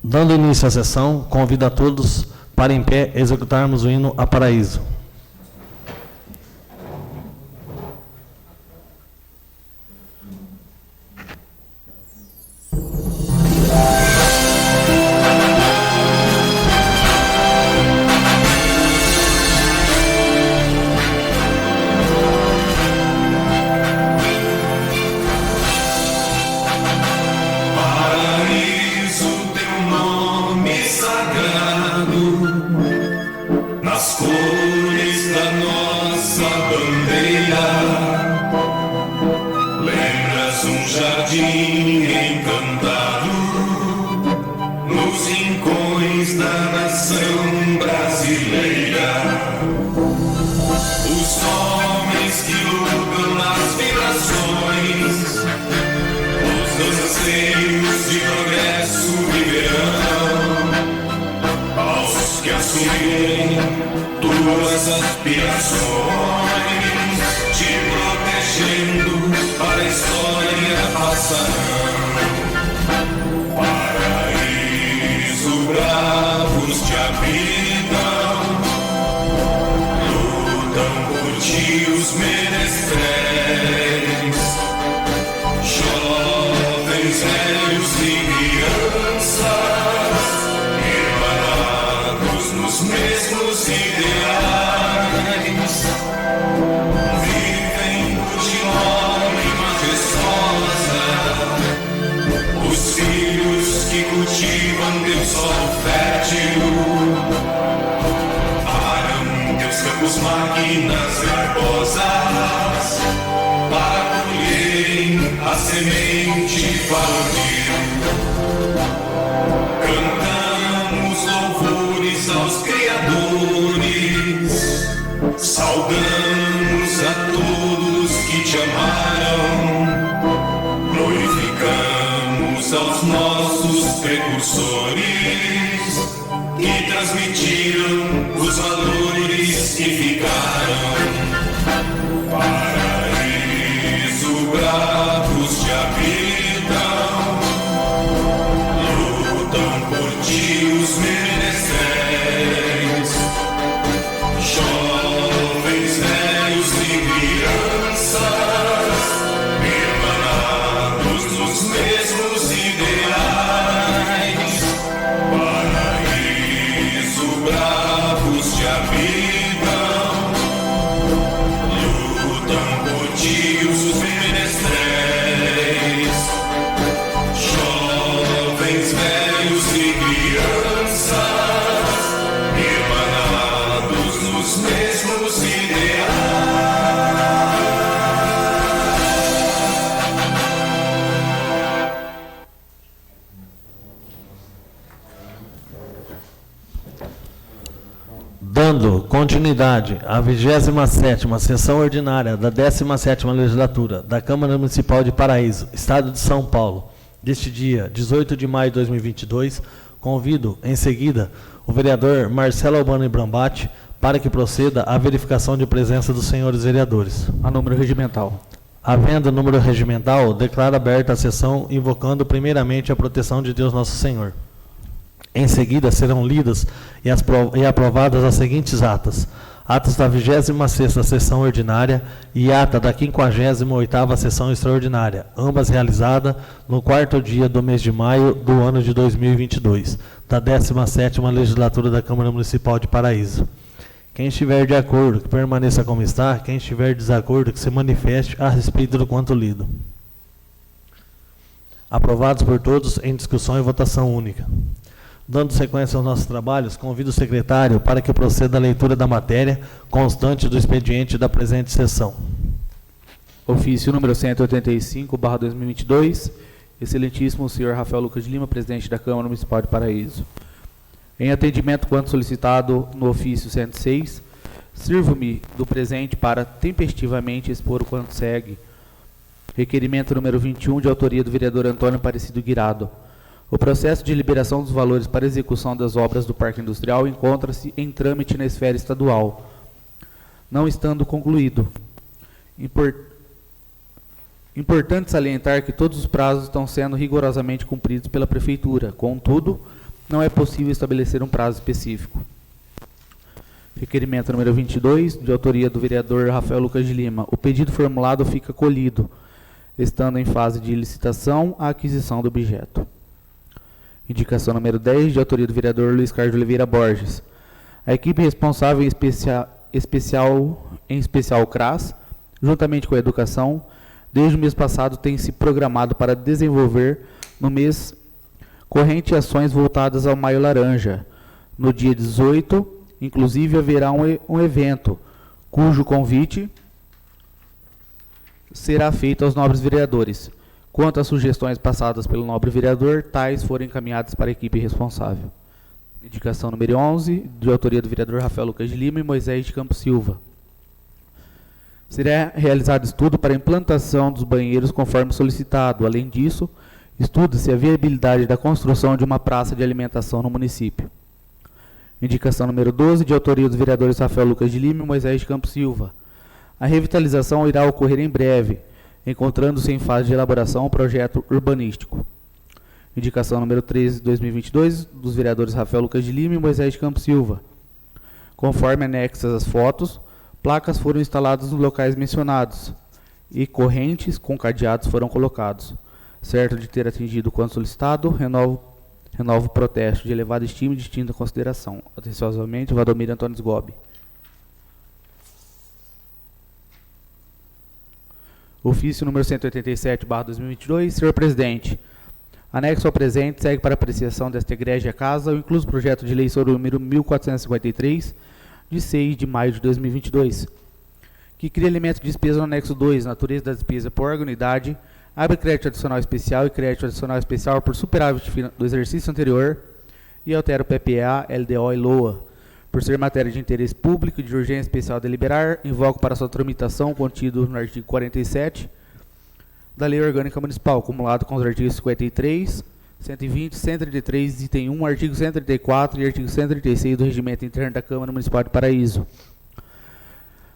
Dando início à sessão, convido a todos para em pé executarmos o hino a Paraíso. Tuas aspirações, te protegendo para a história passarão. Paraíso, bravos te habitam, lutam por ti os menestréis, jovens, velhos e crianças, irmanados nos mesmos ideais, vivem de nome majestosa, os filhos que cultivam teu solo fértil, param teus campos máquinas garbosas, para colherem a semente valonil. Cantamos louvores aos criadores, saudamos a todos que te amaram, glorificamos aos nossos precursores, que transmitiram os valores que ficaram. Paraíso, bravos te habitam, lutam por ti os menestréis, jovens, velhos e crianças, irmanados nos mesmos ideais. Paraíso, bravos te habitam, lutam por ti os menestréis, jovens, velhos e crianças, irmanados nos mesmos ideais. Dando continuidade à 27ª sessão ordinária da 17ª legislatura da Câmara Municipal de Paraíso, Estado de São Paulo, deste dia 18 de maio de 2022, convido, em seguida, o vereador Marcelo Albano Brambati para que proceda à verificação de presença dos senhores vereadores. A número regimental. Havendo número regimental, declaro aberta a sessão, invocando primeiramente a proteção de Deus Nosso Senhor. Em seguida, serão lidas e aprovadas as seguintes atas. Atas da 26ª sessão ordinária e ata da 58ª sessão extraordinária, ambas realizadas no 4º dia do mês de maio do ano de 2022, da 17ª legislatura da Câmara Municipal de Paraíso. Quem estiver de acordo, que permaneça como está. Quem estiver de desacordo, que se manifeste a respeito do quanto lido. Aprovados por todos em discussão e votação única. Dando sequência aos nossos trabalhos, convido o secretário para que proceda a leitura da matéria constante do expediente da presente sessão. Ofício número 185/2022, excelentíssimo senhor Rafael Lucas de Lima, presidente da Câmara Municipal de Paraíso. Em atendimento quanto solicitado no ofício 106, sirvo-me do presente para tempestivamente expor o quanto segue. Requerimento número 21, de autoria do vereador Antônio Aparecido Guirado. O processo de liberação dos valores para execução das obras do Parque Industrial encontra-se em trâmite na esfera estadual, não estando concluído. Importante salientar que todos os prazos estão sendo rigorosamente cumpridos pela Prefeitura. Contudo, não é possível estabelecer um prazo específico. Requerimento número 22, de autoria do vereador Rafael Lucas de Lima. O pedido formulado fica acolhido, estando em fase de licitação a aquisição do objeto. Indicação número 10, de autoria do vereador Luiz Carlos de Oliveira Borges. A equipe responsável em especial o CRAS, juntamente com a educação, desde o mês passado tem se programado para desenvolver no mês corrente ações voltadas ao Maio Laranja. No dia 18, inclusive, haverá um evento, cujo convite será feito aos nobres vereadores. Quanto às sugestões passadas pelo nobre vereador, tais foram encaminhadas para a equipe responsável. Indicação número 11, de autoria do vereador Rafael Lucas de Lima e Moisés de Campos Silva. Será realizado estudo para a implantação dos banheiros conforme solicitado. Além disso, estuda-se a viabilidade da construção de uma praça de alimentação no município. Indicação número 12, de autoria dos vereadores Rafael Lucas de Lima e Moisés de Campos Silva. A revitalização irá ocorrer em breve, encontrando-se em fase de elaboração um projeto urbanístico. Indicação número 13, de 2022, dos vereadores Rafael Lucas de Lima e Moisés de Campos Silva. Conforme anexas às fotos, placas foram instaladas nos locais mencionados e correntes com cadeados foram colocados. Certo de ter atingido quanto solicitado, renovo o protesto de elevada estima e distinta consideração. Atenciosamente, Valdomiro Antônio Sgobi. Ofício número 187/2022, senhor presidente. Anexo ao presente, segue para apreciação desta egrégia casa o incluso projeto de lei sobre o número 1453, de 6 de maio de 2022, que cria elemento de despesa no anexo 2, natureza da despesa por unidade, abre crédito adicional especial e crédito adicional especial por superávit do exercício anterior e altera o PPA, LDO e LOA. Por ser matéria de interesse público e de urgência especial deliberar, invoco para sua tramitação o contido no artigo 47 da Lei Orgânica Municipal, acumulado com os artigos 53, 120, 133, item 1, artigo 134 e artigo 136 do Regimento Interno da Câmara Municipal de Paraíso.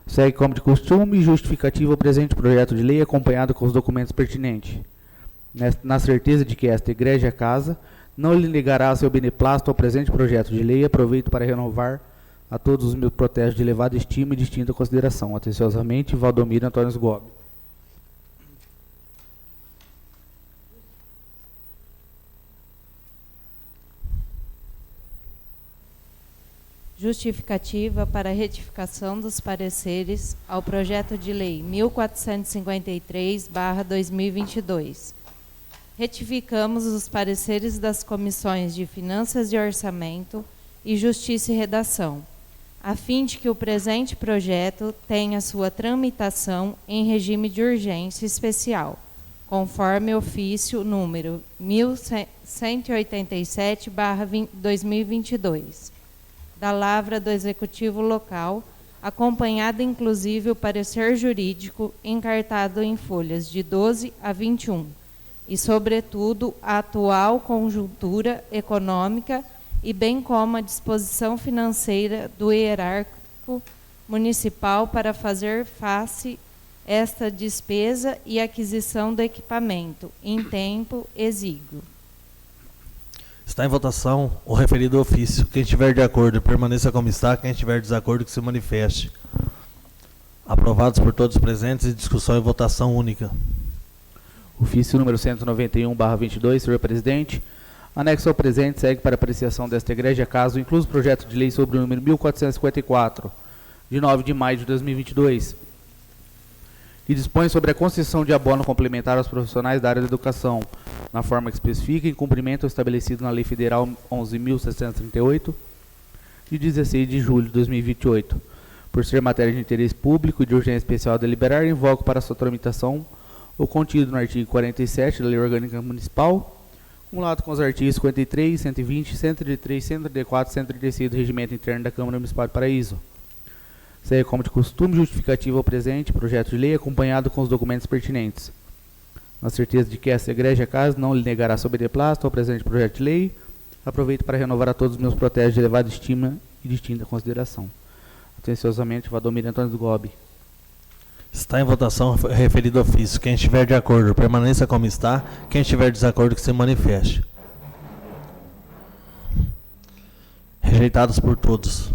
Segue como de costume e justificativa o presente projeto de lei acompanhado com os documentos pertinentes. Na certeza de que esta egrégia casa não lhe negará seu beneplácito ao presente projeto de lei, aproveito para renovar a todos os meus protestos de elevada estima e distinta consideração. Atenciosamente, Valdomiro Antônio Sgobi. Justificativa para retificação dos pareceres ao projeto de lei 1453/2022. Retificamos os pareceres das comissões de Finanças e Orçamento e Justiça e Redação, a fim de que o presente projeto tenha sua tramitação em regime de urgência especial, conforme ofício número 1187/2022. Da lavra do Executivo Local, acompanhado inclusive o parecer jurídico encartado em folhas de 12 a 21, e, sobretudo, a atual conjuntura econômica e bem como a disposição financeira do hierárquico municipal para fazer face esta despesa e aquisição do equipamento em tempo exíguo. Está em votação o referido ofício. Quem estiver de acordo, permaneça como está. Quem estiver de desacordo, que se manifeste. Aprovados por todos os presentes em discussão e votação única. Ofício número 191/22, senhor presidente. Anexo ao presente, segue para apreciação desta egrégia casa o incluso projeto de lei sobre o número 1454, de 9 de maio de 2022, que dispõe sobre a concessão de abono complementar aos profissionais da área da educação, na forma que especifica, em cumprimento ao estabelecido na Lei Federal 11.638, de 16 de julho de 2028. Por ser matéria de interesse público e de urgência especial deliberar, invoco para sua tramitação o contido no artigo 47 da Lei Orgânica Municipal, acumulado com os artigos 53, 120, 133, 134 e 136 do Regimento Interno da Câmara Municipal de Paraíso. Segue como de costume justificativa ao presente projeto de lei, acompanhado com os documentos pertinentes. Na certeza de que essa egrégia casa não lhe negará seu beneplácito ao presente projeto de lei, aproveito para renovar a todos os meus protestos de elevada estima e distinta consideração. Atenciosamente, Valdomiro Antônio Sgobi. Está em votação o referido ofício. Quem estiver de acordo, permaneça como está. Quem estiver de desacordo, que se manifeste. Rejeitados por todos.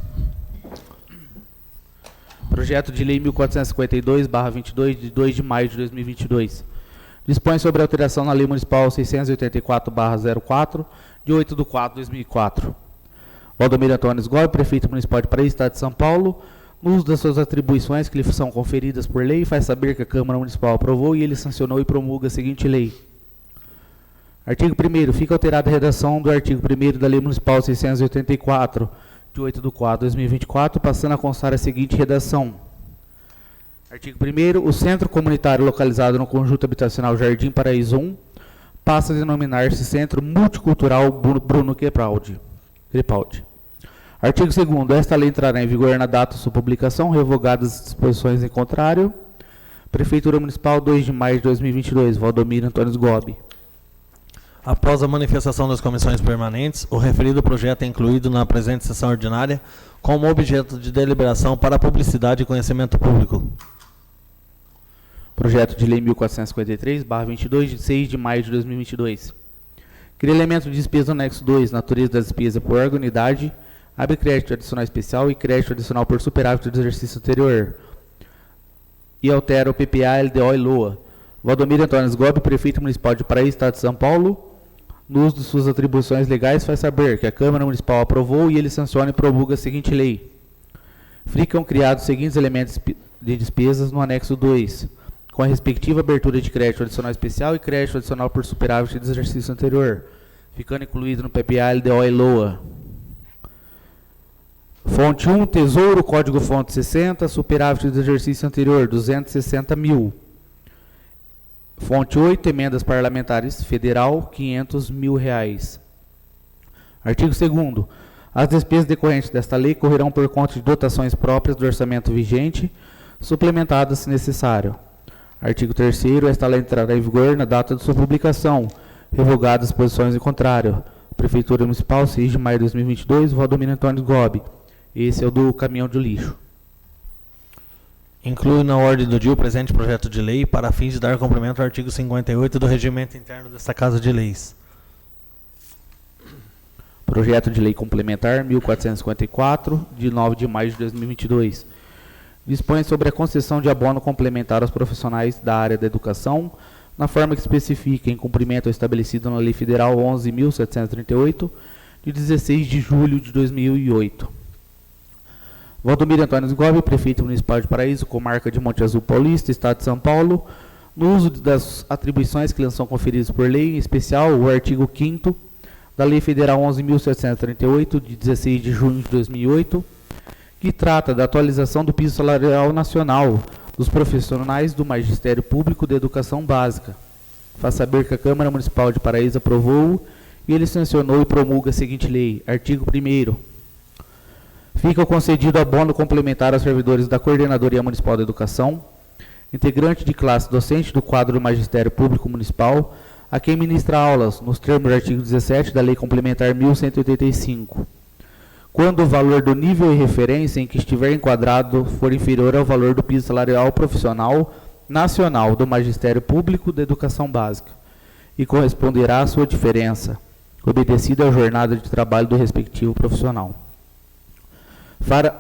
Projeto de Lei 1452/22, de 2 de maio de 2022. Dispõe sobre alteração na Lei Municipal 684/04, de 8/4/2004. Valdomiro Antônio Gobi, Prefeito Municipal de Paraíso, Estado de São Paulo, no uso das suas atribuições que lhe são conferidas por lei, faz saber que a Câmara Municipal aprovou e ele sancionou e promulga a seguinte lei. Artigo 1º. Fica alterada a redação do artigo 1º da Lei Municipal 684, de 8/4/2024, passando a constar a seguinte redação. Artigo 1º. O Centro Comunitário localizado no Conjunto Habitacional Jardim Paraíso 1 passa a denominar-se Centro Multicultural Bruno Crepaldi. Artigo 2º. Esta lei entrará em vigor na data de sua publicação, revogadas as disposições em contrário. Prefeitura Municipal, 2 de maio de 2022. Valdomiro Antônio Gobi. Após a manifestação das comissões permanentes, o referido projeto é incluído na presente sessão ordinária como objeto de deliberação para publicidade e conhecimento público. Projeto de Lei 1453/22, de 6 de maio de 2022. Cria elemento de despesa no anexo 2, natureza da despesa por órgão, unidade, abre crédito adicional especial e crédito adicional por superávit do exercício anterior. E altera o PPA, LDO e LOA. Valdomiro Antônio Gobi, Prefeito Municipal de Paraíso, Estado de São Paulo, no uso de suas atribuições legais, faz saber que a Câmara Municipal aprovou e ele sanciona e promulga a seguinte lei. Ficam criados os seguintes elementos de despesas no anexo 2, com a respectiva abertura de crédito adicional especial e crédito adicional por superávit do exercício anterior, ficando incluído no PPA, LDO e LOA. Fonte 1, Tesouro, Código Fonte 60, superávit do exercício anterior, 260 mil. Fonte 8, Emendas Parlamentares Federal, 500 mil reais. Artigo 2º. As despesas decorrentes desta lei correrão por conta de dotações próprias do orçamento vigente, suplementadas se necessário. Artigo 3º. Esta lei entrará em vigor na data de sua publicação, revogadas as disposições em contrário. Prefeitura Municipal, 6 de maio de 2022, Valdomiro Antônio Gobi. Esse é o do caminhão de lixo. Inclui na ordem do dia o presente projeto de lei para fins de dar cumprimento ao artigo 58 do Regimento Interno desta Casa de Leis. Projeto de Lei Complementar 1454, de 9 de maio de 2022. Dispõe sobre a concessão de abono complementar aos profissionais da área da educação, na forma que especifica, em cumprimento ao estabelecido na Lei Federal 11.738, de 16 de julho de 2008. Valdomiro Antônio Gobi, Prefeito Municipal de Paraíso, comarca de Monte Azul Paulista, Estado de São Paulo, no uso das atribuições que lhe são conferidas por lei, em especial o artigo 5º da Lei Federal 11.738, de 16 de junho de 2008, que trata da atualização do piso salarial nacional dos profissionais do Magistério Público de Educação Básica. Faz saber que a Câmara Municipal de Paraíso aprovou e ele sancionou e promulga a seguinte lei. Artigo 1º. Fica concedido abono complementar aos servidores da Coordenadoria Municipal da Educação, integrante de classe docente do quadro do Magistério Público Municipal, a quem ministra aulas, nos termos do artigo 17 da Lei Complementar 1185, quando o valor do nível e referência em que estiver enquadrado for inferior ao valor do piso salarial profissional nacional do Magistério Público da Educação Básica, e corresponderá à sua diferença, obedecida à jornada de trabalho do respectivo profissional.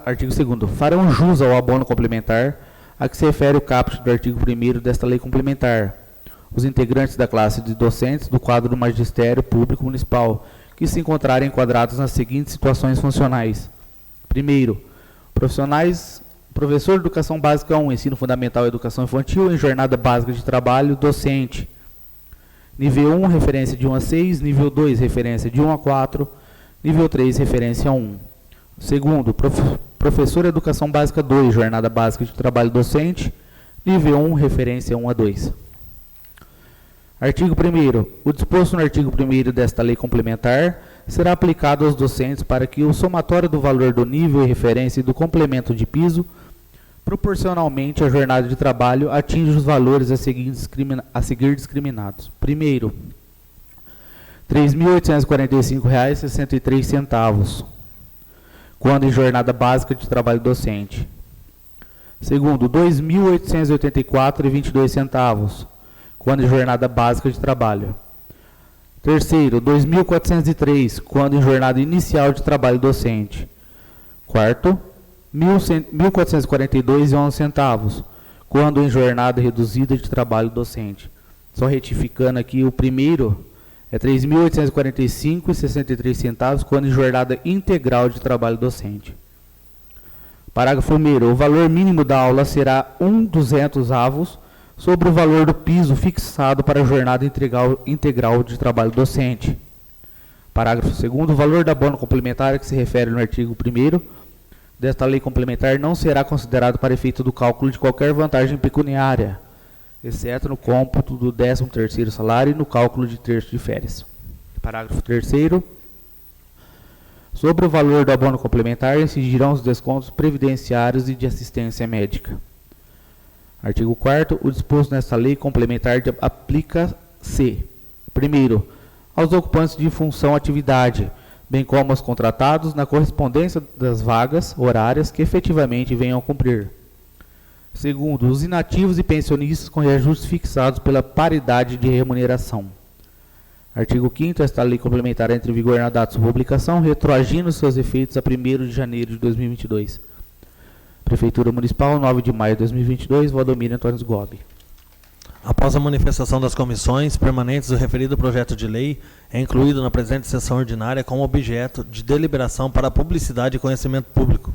Artigo 2º. Farão jus ao abono complementar a que se refere o caput do artigo 1º desta lei complementar os integrantes da classe de docentes do quadro do Magistério Público Municipal que se encontrarem enquadrados nas seguintes situações funcionais. Primeiro, professor de Educação Básica 1, Ensino Fundamental e Educação Infantil em jornada básica de trabalho docente. Nível 1, referência de 1 a 6. Nível 2, referência de 1 a 4. Nível 3, referência 1. Segundo, professor de Educação Básica 2, jornada básica de trabalho docente. Nível 1, referência 1 a 2. Artigo 1º. O disposto no artigo 1º desta lei complementar será aplicado aos docentes para que o somatório do valor do nível e referência e do complemento de piso, proporcionalmente à jornada de trabalho, atinja os valores a seguir discriminados. Primeiro, R$ 3.845,63, quando em jornada básica de trabalho docente. Segundo, R$ 2.884,22, quando em jornada básica de trabalho. Terceiro, 2.403, quando em jornada inicial de trabalho docente. Quarto, 1.442,11, quando em jornada reduzida de trabalho docente. Só retificando aqui, o primeiro é 3.845,63, quando em jornada integral de trabalho docente. Parágrafo 1º. O valor mínimo da aula será 1/200 avos sobre o valor do piso fixado para a jornada integral de trabalho docente. Parágrafo 2º. O valor da abono complementar que se refere no artigo 1º desta lei complementar não será considerado para efeito do cálculo de qualquer vantagem pecuniária, exceto no cômputo do 13º salário e no cálculo de terço de férias. Parágrafo 3º. Sobre o valor do abono complementar incidirão os descontos previdenciários e de assistência médica. Artigo 4º. O disposto nesta lei complementar aplica-se, primeiro, aos ocupantes de função atividade, bem como aos contratados na correspondência das vagas horárias que efetivamente venham a cumprir. Segundo, os inativos e pensionistas com reajustes fixados pela paridade de remuneração. Artigo 5º. Esta lei complementar entra em vigor na data de sua publicação, retroagindo seus efeitos a 1º de janeiro de 2022. Prefeitura Municipal, 9 de maio de 2022, Valdomiro Antônio Sgobi. Após a manifestação das comissões permanentes, o referido projeto de lei é incluído na presente sessão ordinária como objeto de deliberação para publicidade e conhecimento público.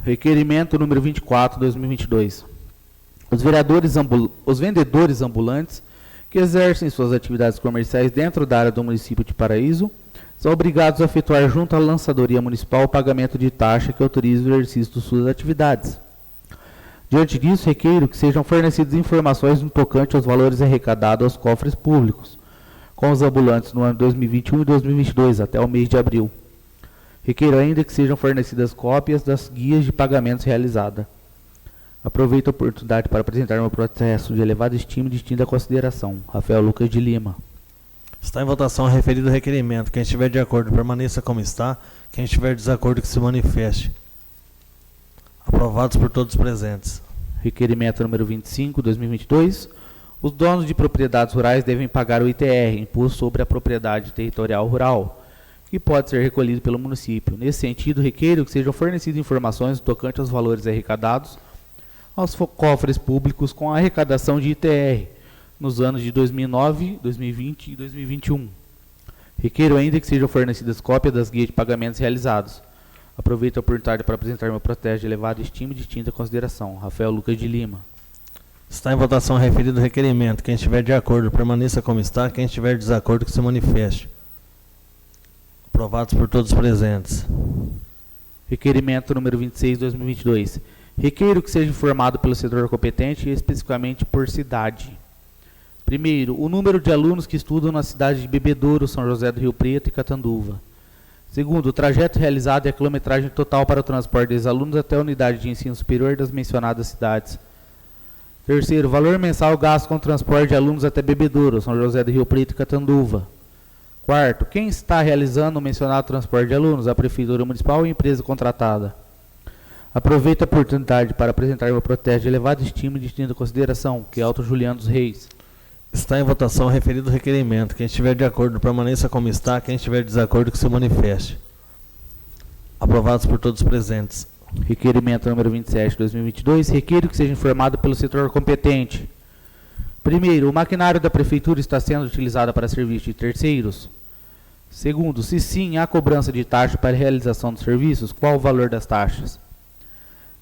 Requerimento número 24, 2022. Os vendedores ambulantes que exercem suas atividades comerciais dentro da área do município de Paraíso são obrigados a efetuar junto à lançadoria municipal o pagamento de taxa que autoriza o exercício de suas atividades. Diante disso, requeiro que sejam fornecidas informações no tocante aos valores arrecadados aos cofres públicos com os ambulantes no ano de 2021 e 2022 até o mês de abril. Requeiro ainda que sejam fornecidas cópias das guias de pagamentos realizadas. Aproveito a oportunidade para apresentar meu processo de elevada estima e distinta consideração. Rafael Lucas de Lima. Está em votação o referido requerimento. Quem estiver de acordo, permaneça como está. Quem estiver de desacordo, que se manifeste. Aprovados por todos os presentes. Requerimento número 25, 2022. Os donos de propriedades rurais devem pagar o ITR, Imposto sobre a Propriedade Territorial Rural, que pode ser recolhido pelo município. Nesse sentido, requeiro que sejam fornecidas informações tocante aos valores arrecadados aos cofres públicos com a arrecadação de ITR nos anos de 2009, 2020 e 2021. Requeiro ainda que sejam fornecidas cópias das guias de pagamentos realizados. Aproveito a oportunidade para apresentar meu protesto de elevada estima e distinta consideração. Rafael Lucas de Lima. Está em votação o referido requerimento. Quem estiver de acordo, permaneça como está. Quem estiver de desacordo, que se manifeste. Aprovados por todos os presentes. Requerimento número 26, 2022. Requeiro que seja informado pelo setor competente e especificamente por cidade. Primeiro, o número de alunos que estudam na cidade de Bebedouro, São José do Rio Preto e Catanduva. Segundo, o trajeto realizado e a quilometragem total para o transporte dos alunos até a unidade de ensino superior das mencionadas cidades. Terceiro, o valor mensal gasto com o transporte de alunos até Bebedouro, São José do Rio Preto e Catanduva. Quarto, quem está realizando o mencionado transporte de alunos? A Prefeitura Municipal ou a empresa contratada. Aproveito a oportunidade para apresentar meu protesto de elevada estima e distinta consideração, que é Alto Juliano dos Reis. Está em votação o referido requerimento. Quem estiver de acordo, permaneça como está. Quem estiver de desacordo, que se manifeste. Aprovados por todos os presentes. Requerimento número 27, 2022. Requeiro que seja informado pelo setor competente. Primeiro, o maquinário da Prefeitura está sendo utilizado para serviço de terceiros? Segundo, se sim, há cobrança de taxa para a realização dos serviços, qual o valor das taxas?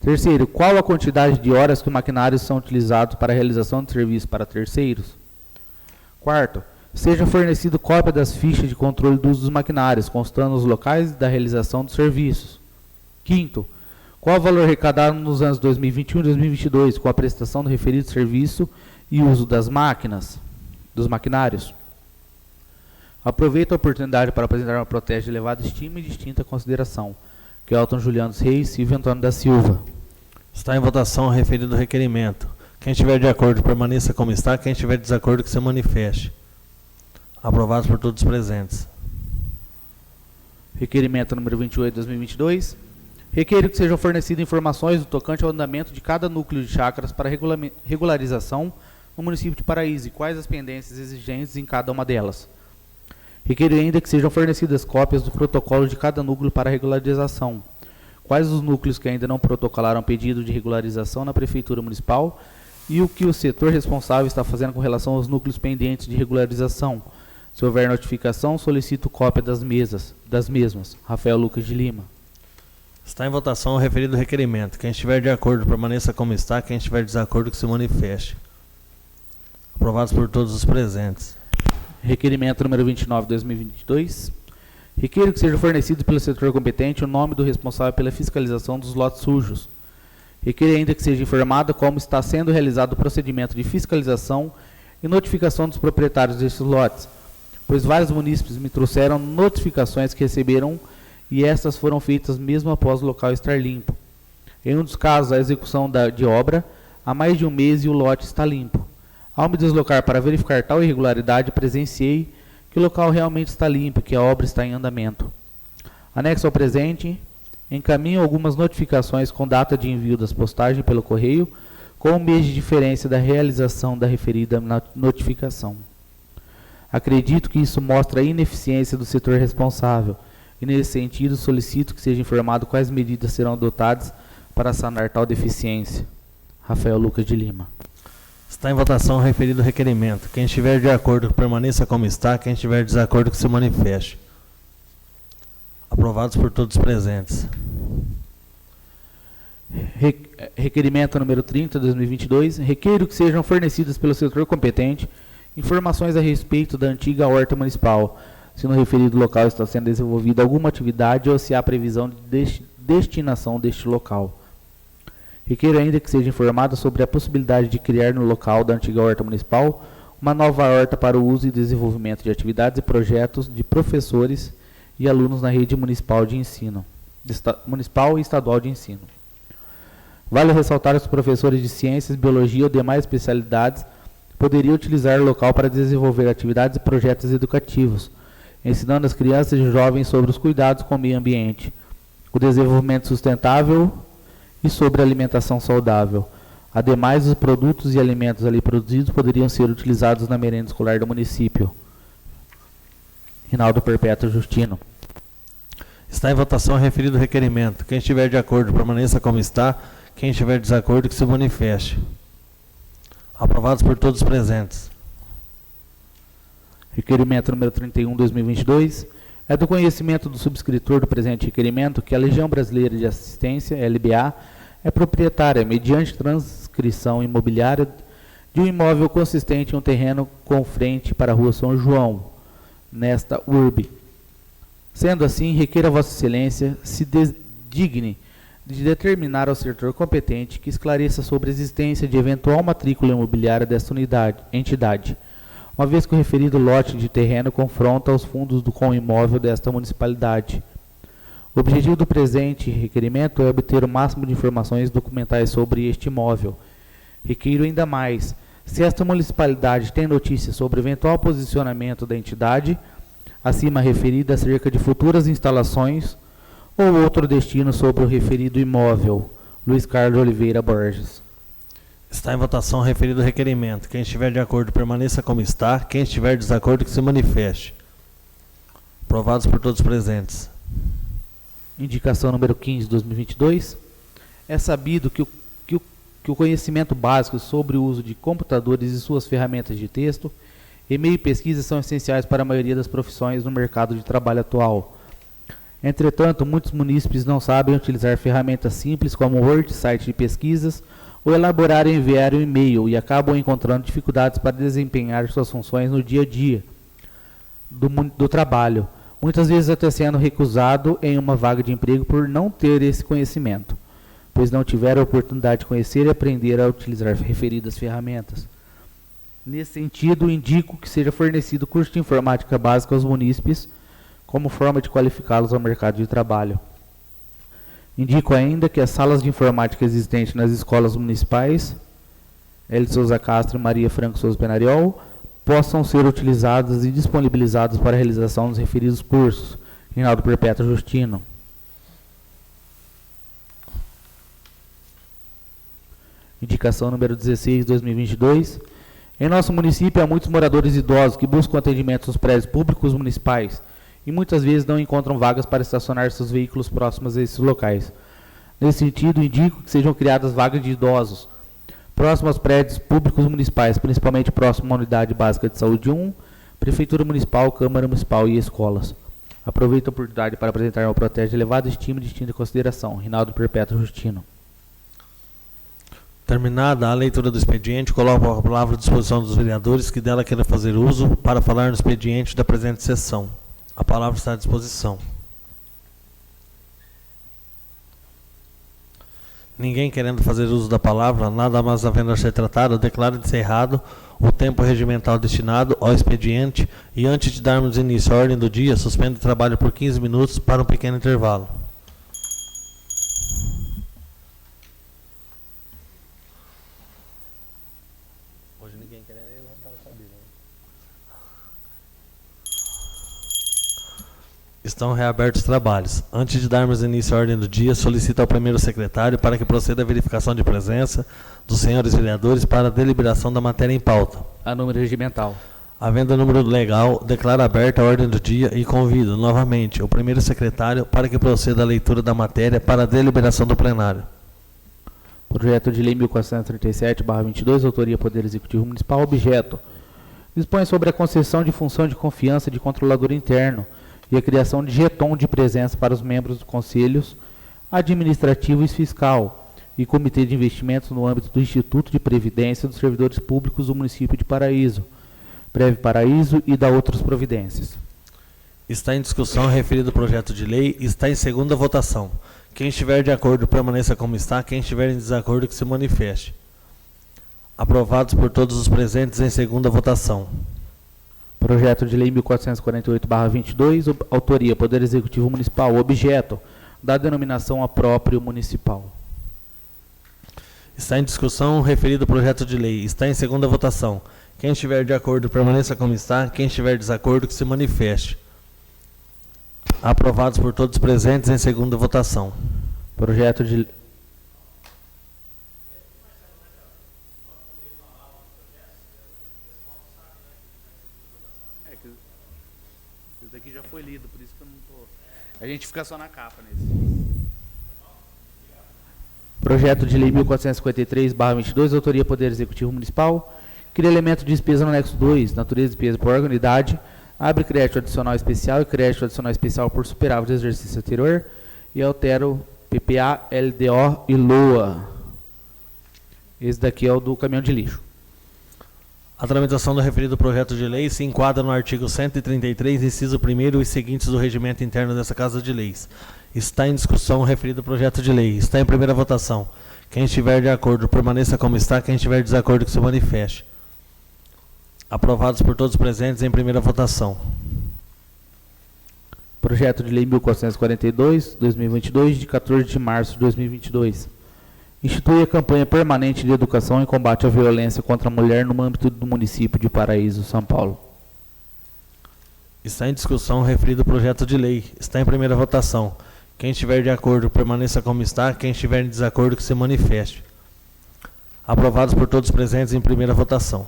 Terceiro, qual a quantidade de horas que os maquinários são utilizados para a realização de serviços para terceiros? Quarto, seja fornecido cópia das fichas de controle do uso dos maquinários, constando os locais da realização dos serviços. Quinto, qual o valor arrecadado nos anos 2021 e 2022 com a prestação do referido serviço e uso das máquinas, dos maquinários? Aproveito a oportunidade para apresentar uma protesto de elevada estima e distinta consideração, que é Alton Juliano dos Reis Silvio Antônio da Silva. Está em votação o referido requerimento. Quem estiver de acordo, permaneça como está. Quem estiver de desacordo, que se manifeste. Aprovados por todos os presentes. Requerimento número 28, 2022. Requeiro que sejam fornecidas informações do tocante ao andamento de cada núcleo de chácaras para regularização no município de Paraíso e quais as pendências exigentes em cada uma delas. Requeiro ainda que sejam fornecidas cópias do protocolo de cada núcleo para regularização. Quais os núcleos que ainda não protocolaram pedido de regularização na Prefeitura Municipal e o que o setor responsável está fazendo com relação aos núcleos pendentes de regularização. Se houver notificação, solicito cópia das mesmas. Rafael Lucas de Lima. Está em votação o referido requerimento. Quem estiver de acordo, permaneça como está. Quem estiver de desacordo, que se manifeste. Aprovados por todos os presentes. Requerimento número 29/2022. Requeiro que seja fornecido pelo setor competente o nome do responsável pela fiscalização dos lotes sujos. Requeiro ainda que seja informado como está sendo realizado o procedimento de fiscalização e notificação dos proprietários destes lotes, pois vários munícipes me trouxeram notificações que receberam e estas foram feitas mesmo após o local estar limpo. Em um dos casos, a execução de obra há mais de um mês e o lote está limpo. Ao me deslocar para verificar tal irregularidade, presenciei que o local realmente está limpo e que a obra está em andamento. Anexo ao presente, encaminho algumas notificações com data de envio das postagens pelo correio, com um mês de diferença da realização da referida notificação. Acredito que isso mostra a ineficiência do setor responsável e, nesse sentido, solicito que seja informado quais medidas serão adotadas para sanar tal deficiência. Rafael Lucas de Lima. Está em votação o referido requerimento. Quem estiver de acordo, permaneça como está. Quem estiver de desacordo, que se manifeste. Aprovados por todos os presentes. Requerimento número 30/2022. Requeiro que sejam fornecidas pelo setor competente informações a respeito da antiga horta municipal, se no referido local está sendo desenvolvida alguma atividade ou se há previsão de destinação deste local. Requeiro ainda que seja informado sobre a possibilidade de criar no local da antiga horta municipal uma nova horta para o uso e desenvolvimento de atividades e projetos de professores e alunos na rede municipal de ensino, municipal e estadual de ensino. Vale ressaltar que os professores de ciências, biologia ou demais especialidades poderiam utilizar o local para desenvolver atividades e projetos educativos, ensinando as crianças e jovens sobre os cuidados com o meio ambiente, o desenvolvimento sustentável e sobre a alimentação saudável. Ademais, os produtos e alimentos ali produzidos poderiam ser utilizados na merenda escolar do município. Rinaldo Perpétuo Justino. Está em votação o referido requerimento. Quem estiver de acordo, permaneça como está. Quem estiver de desacordo, que se manifeste. Aprovados por todos os presentes. Requerimento número 31/2022. É do conhecimento do subscritor do presente requerimento que a Legião Brasileira de Assistência, LBA, é proprietária, mediante transcrição imobiliária, de um imóvel consistente em um terreno com frente para a Rua São João, nesta urbe. Sendo assim, requer a Vossa Excelência se digne de determinar ao setor competente que esclareça sobre a existência de eventual matrícula imobiliária desta entidade, uma vez que o referido lote de terreno confronta os fundos com o imóvel desta municipalidade. O objetivo do presente requerimento é obter o máximo de informações documentais sobre este imóvel. Requeiro ainda mais, se esta municipalidade tem notícia sobre eventual posicionamento da entidade, acima referida acerca de futuras instalações ou outro destino sobre o referido imóvel. Luiz Carlos Oliveira Borges. Está em votação o referido requerimento. Quem estiver de acordo, permaneça como está. Quem estiver de desacordo, que se manifeste. Aprovados por todos os presentes. Indicação número 15/2022. É sabido que o conhecimento básico sobre o uso de computadores e suas ferramentas de texto, e-mail e pesquisa são essenciais para a maioria das profissões no mercado de trabalho atual. Entretanto, muitos munícipes não sabem utilizar ferramentas simples como Word, site de pesquisas, ou elaborar e enviar um e-mail e acabam encontrando dificuldades para desempenhar suas funções no dia a dia do trabalho, muitas vezes até sendo recusado em uma vaga de emprego por não ter esse conhecimento, pois não tiveram a oportunidade de conhecer e aprender a utilizar referidas ferramentas. Nesse sentido, indico que seja fornecido curso de informática básica aos munícipes como forma de qualificá-los ao mercado de trabalho. Indico ainda que as salas de informática existentes nas escolas municipais, L. Souza Castro e Maria Franco Souza Penariol, possam ser utilizadas e disponibilizadas para a realização dos referidos cursos. Rinaldo Perpétuo Justino. Indicação número 16/2022. Em nosso município, há muitos moradores idosos que buscam atendimento nos prédios públicos municipais e muitas vezes não encontram vagas para estacionar seus veículos próximos a esses locais. Nesse sentido, indico que sejam criadas vagas de idosos próximo aos prédios públicos municipais, principalmente próximo à Unidade Básica de Saúde 1, Prefeitura Municipal, Câmara Municipal e escolas. Aproveito a oportunidade para apresentar uma protesta de elevada estima e distinta consideração. Rinaldo Perpétuo Justino. Terminada a leitura do expediente, coloco a palavra à disposição dos vereadores que dela queiram fazer uso para falar no expediente da presente sessão. A palavra está à disposição. Ninguém querendo fazer uso da palavra, nada mais havendo a ser tratado, declaro encerrado o tempo regimental destinado ao expediente e, antes de darmos início à ordem do dia, suspendo o trabalho por 15 minutos para um pequeno intervalo. Hoje ninguém querendo levantar a cabeça. Estão reabertos os trabalhos. Antes de darmos início à ordem do dia, solicito ao primeiro secretário para que proceda a verificação de presença dos senhores vereadores para a deliberação da matéria em pauta. A número regimental. Havendo número legal, declaro aberta a ordem do dia e convido, novamente, o primeiro secretário para que proceda a leitura da matéria para a deliberação do plenário. Projeto de Lei 1437/22, autoria Poder Executivo Municipal, objeto. Dispõe sobre a concessão de função de confiança de controlador interno e a criação de jeton de presença para os membros dos conselhos administrativo e fiscal e comitê de investimentos no âmbito do Instituto de Previdência dos Servidores Públicos do município de Paraíso, Breve Paraíso e da outras providências. Está em discussão o referido projeto de lei e está em segunda votação. Quem estiver de acordo permaneça como está, quem estiver em desacordo que se manifeste. Aprovados por todos os presentes em segunda votação. Projeto de Lei 1448/22, autoria Poder Executivo Municipal, objeto da denominação a próprio municipal. Está em discussão o referido projeto de lei. Está em segunda votação. Quem estiver de acordo permaneça como está, quem estiver em desacordo que se manifeste. Aprovados por todos os presentes em segunda votação. Projeto de Isso daqui já foi lido, por isso que eu não tô. A gente fica só na capa nesse. Projeto de Lei 1453/22, autoria Poder Executivo Municipal, cria elemento de despesa no anexo 2, natureza de despesa por unidade, abre crédito adicional especial e crédito adicional especial por superávit do exercício anterior e altera o PPA, LDO e LOA. Esse daqui é o do caminhão de lixo. A tramitação do referido projeto de lei se enquadra no artigo 133, inciso 1º e seguintes do regimento interno dessa Casa de Leis. Está em discussão o referido projeto de lei. Está em primeira votação. Quem estiver de acordo, permaneça como está. Quem estiver de desacordo, que se manifeste. Aprovados por todos os presentes em primeira votação. Projeto de Lei 1442/2022, de 14 de março de 2022. Institui a campanha permanente de educação e combate à violência contra a mulher no âmbito do município de Paraíso, São Paulo. Está em discussão o referido projeto de lei. Está em primeira votação. Quem estiver de acordo, permaneça como está. Quem estiver em desacordo, que se manifeste. Aprovados por todos os presentes em primeira votação.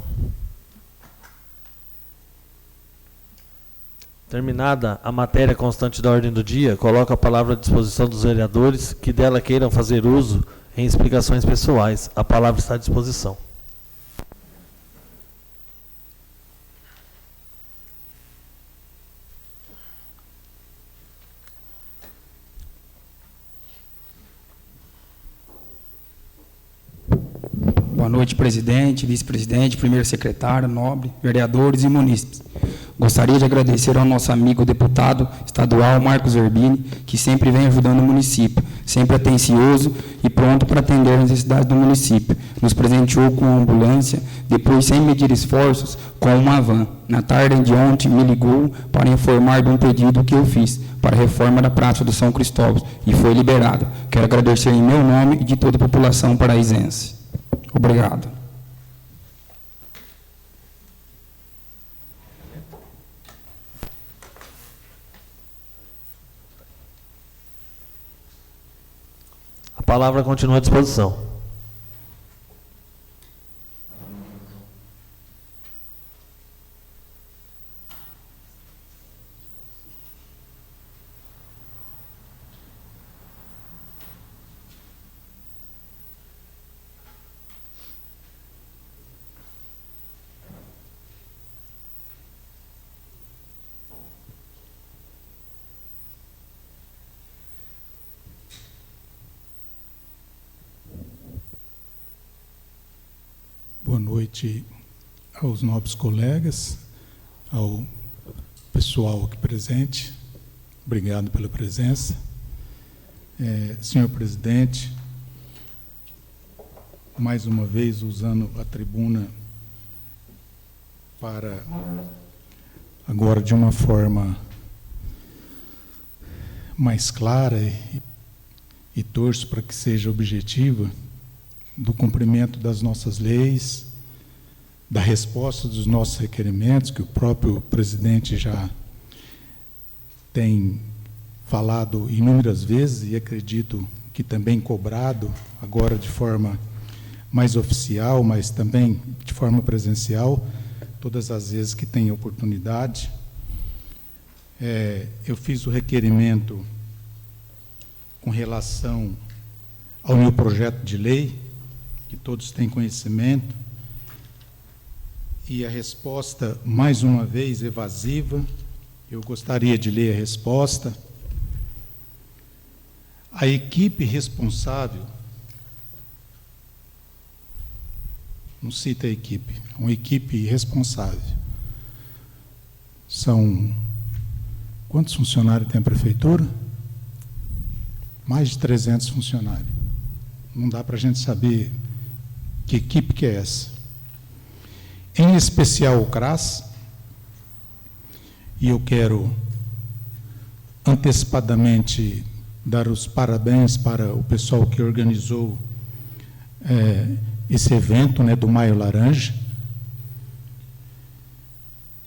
Terminada a matéria constante da ordem do dia, coloco a palavra à disposição dos vereadores que dela queiram fazer uso em explicações pessoais. A palavra está à disposição. Boa noite, presidente, vice-presidente, primeiro secretário, nobre, vereadores e munícipes. Gostaria de agradecer ao nosso amigo deputado estadual Marcos Zerbini, que sempre vem ajudando o município, sempre atencioso e pronto para atender as necessidades do município. Nos presenteou com uma ambulância, depois, sem medir esforços, com uma van. Na tarde de ontem, me ligou para informar de um pedido que eu fiz para a reforma da Praça do São Cristóvão e foi liberada. Quero agradecer em meu nome e de toda a população paraisense. Obrigado. A palavra continua à disposição. noite aos nobres colegas, ao pessoal aqui presente. Obrigado pela presença. Senhor presidente, mais uma vez usando a tribuna para, agora de uma forma mais clara e torço para que seja objetiva, do cumprimento das nossas leis, da resposta dos nossos requerimentos, que o próprio presidente já tem falado inúmeras vezes e acredito que também cobrado, agora de forma mais oficial, mas também de forma presencial, todas as vezes que tem oportunidade. Eu fiz o requerimento com relação ao meu projeto de lei, que todos têm conhecimento, e a resposta, mais uma vez, evasiva. Eu gostaria de ler a resposta. A equipe responsável, não cita a equipe, uma equipe responsável. São, quantos funcionários tem a prefeitura? Mais de 300 funcionários. Não dá para a gente saber que equipe que é essa. Em especial o CRAS, e eu quero antecipadamente dar os parabéns para o pessoal que organizou esse evento, né, do Maio Laranja.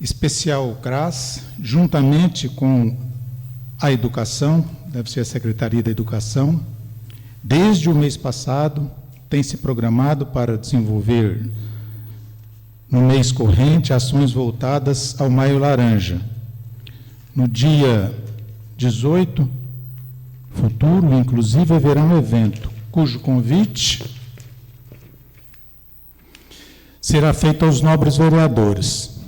Especial o CRAS, juntamente com a educação, deve ser a Secretaria da Educação, desde o mês passado, tem se programado para desenvolver, no mês corrente, ações voltadas ao Maio Laranja. No dia 18, futuro, inclusive, haverá um evento, cujo convite será feito aos nobres vereadores.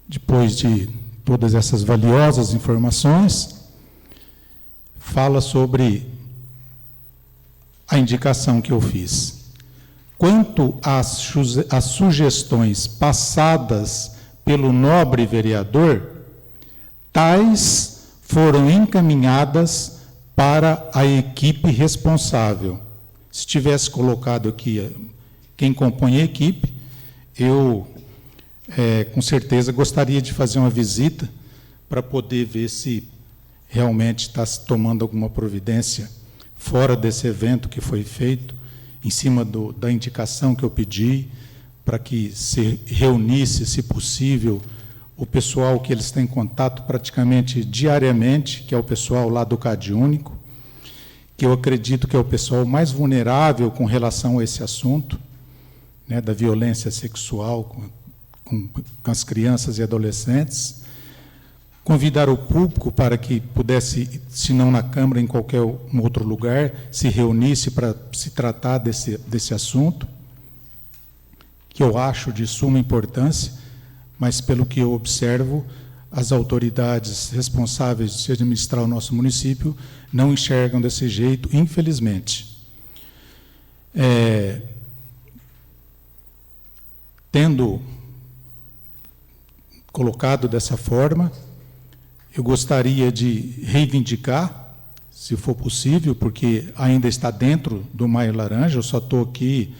Depois de todas essas valiosas informações, fala sobre a indicação que eu fiz. Quanto às sugestões passadas pelo nobre vereador, tais foram encaminhadas para a equipe responsável. Se tivesse colocado aqui quem compõe a equipe, eu, com certeza, gostaria de fazer uma visita para poder ver se realmente está se tomando alguma providência fora desse evento que foi feito, em cima da indicação que eu pedi, para que se reunisse, se possível, o pessoal que eles têm contato praticamente diariamente, que é o pessoal lá do CadÚnico, que eu acredito que é o pessoal mais vulnerável com relação a esse assunto, né, da violência sexual com as crianças e adolescentes. Convidar o público para que pudesse, se não na Câmara, em qualquer outro lugar, se reunisse para se tratar desse assunto, que eu acho de suma importância, mas, pelo que eu observo, as autoridades responsáveis de administrar o nosso município não enxergam desse jeito, infelizmente. Tendo colocado dessa forma, eu gostaria de reivindicar, se for possível, porque ainda está dentro do Maio Laranja, eu só estou aqui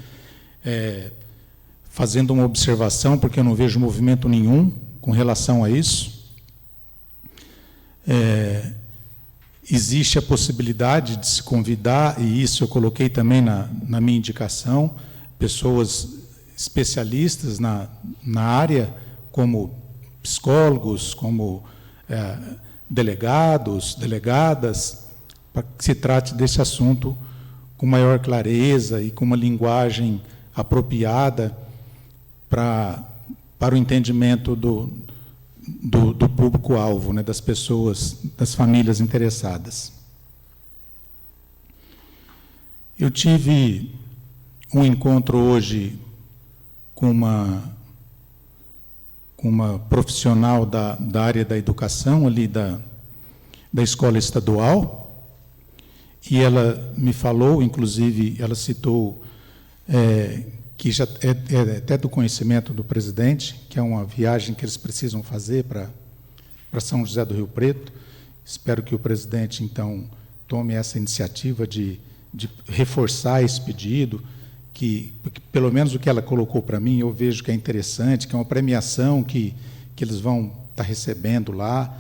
fazendo uma observação, porque eu não vejo movimento nenhum com relação a isso. Existe a possibilidade de se convidar, e isso eu coloquei também na minha indicação, pessoas especialistas na área, como psicólogos, como delegados, delegadas, para que se trate desse assunto com maior clareza e com uma linguagem apropriada para o entendimento do público-alvo, né, das pessoas, das famílias interessadas. Eu tive um encontro hoje com uma profissional da área da educação, ali da escola estadual, e ela me falou, inclusive, ela citou que já é até do conhecimento do presidente, que é uma viagem que eles precisam fazer para São José do Rio Preto. Espero que o presidente, então, tome essa iniciativa de reforçar esse pedido, porque, pelo menos o que ela colocou para mim, eu vejo que é interessante, que é uma premiação que eles vão estar recebendo lá,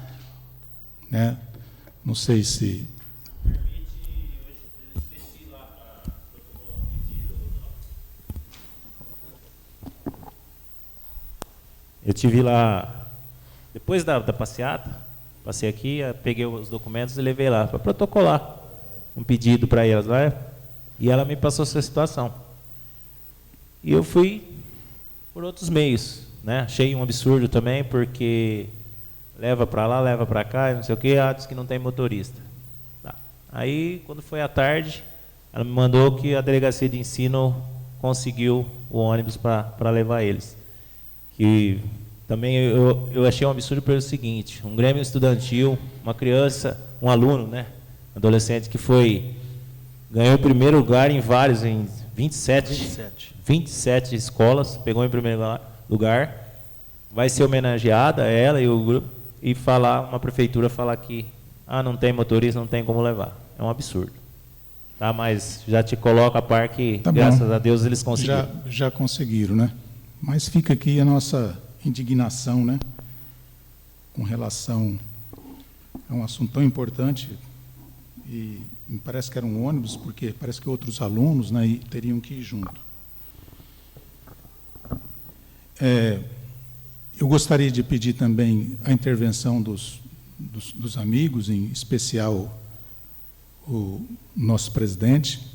né? Não sei se... Eu tive lá, depois da passeata, passei aqui, peguei os documentos e levei lá para protocolar um pedido para elas lá, e ela me passou essa situação. E eu fui por outros meios, né? Achei um absurdo também, porque leva para lá, leva para cá, não sei o quê, diz que não tem motorista. Tá. Aí, quando foi à tarde, ela me mandou que a delegacia de ensino conseguiu o ônibus para levar eles. Que também eu achei um absurdo pelo seguinte: um grêmio estudantil, uma criança, um aluno, né, adolescente, que ganhou o primeiro lugar em vários, em 27 escolas, pegou em primeiro lugar, vai ser homenageada ela e o grupo, e uma prefeitura falar que não tem motorista, não tem como levar. É um absurdo. Tá, mas já te coloca a par que, tá, graças a Deus, eles conseguiram. Já conseguiram, né? Mas fica aqui a nossa indignação, né, com relação a um assunto tão importante, e me parece que era um ônibus, porque parece que outros alunos, né, teriam que ir junto. Eu gostaria de pedir também a intervenção dos amigos, em especial o nosso presidente,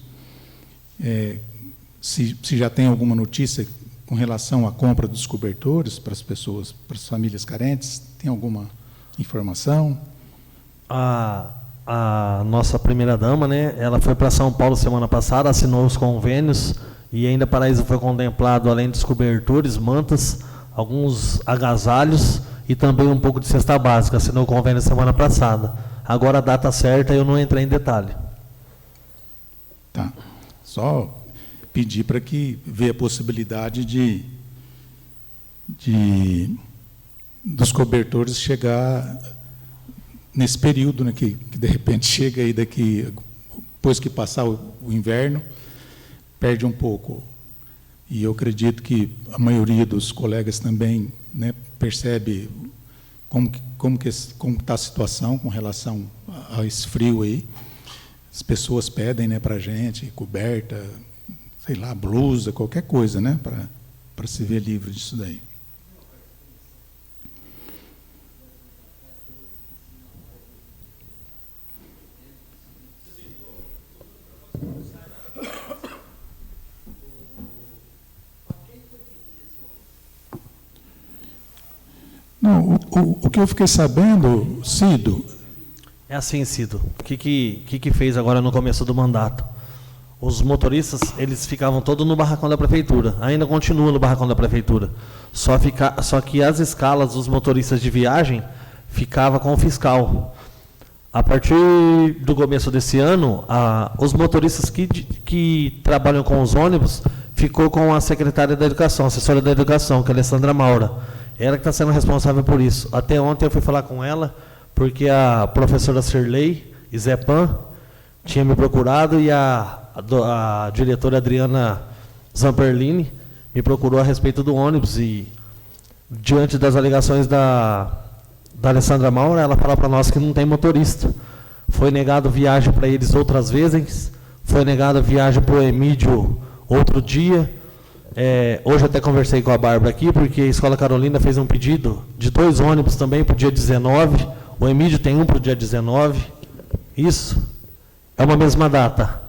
se já tem alguma notícia com relação à compra dos cobertores para as pessoas, para as famílias carentes. Tem alguma informação? A nossa primeira-dama, né, ela foi para São Paulo semana passada, assinou os convênios, e ainda para isso foi contemplado, além dos cobertores, mantas, alguns agasalhos e também um pouco de cesta básica. Assinou o convênio semana passada. Agora a data certa eu não entrei em detalhe. Tá. Só pedir para que veja a possibilidade dos cobertores chegar nesse período, né, que de repente chega aí depois que passar o inverno, perde um pouco. E eu acredito que a maioria dos colegas também, né, percebe como está a situação com relação a esse frio aí. As pessoas pedem, né, para a gente coberta, sei lá, blusa, qualquer coisa, né, para se ver livre disso daí. Não, o que eu fiquei sabendo, Cido... É assim, Cido. O que fez agora no começo do mandato? Os motoristas, eles ficavam todos no barracão da prefeitura. Ainda continuam no barracão da prefeitura. Só que as escalas dos motoristas de viagem ficavam com o fiscal. A partir do começo desse ano, os motoristas que trabalham com os ônibus ficou com a secretária da Educação, a assessora da Educação, que é a Alessandra Maura. Ela que está sendo responsável por isso. Até ontem eu fui falar com ela, porque a professora Sirley e Zé Pan tinha me procurado, e a diretora Adriana Zamperlini me procurou a respeito do ônibus, e diante das alegações da Alessandra Maura, ela fala para nós que não tem motorista. Foi negado viagem para eles outras vezes, foi negado viagem para o Emídio outro dia. Hoje até conversei com a Bárbara aqui, porque a Escola Carolina fez um pedido de 2 ônibus também para o dia 19, o Emídio tem um para o dia 19, isso? É uma mesma data?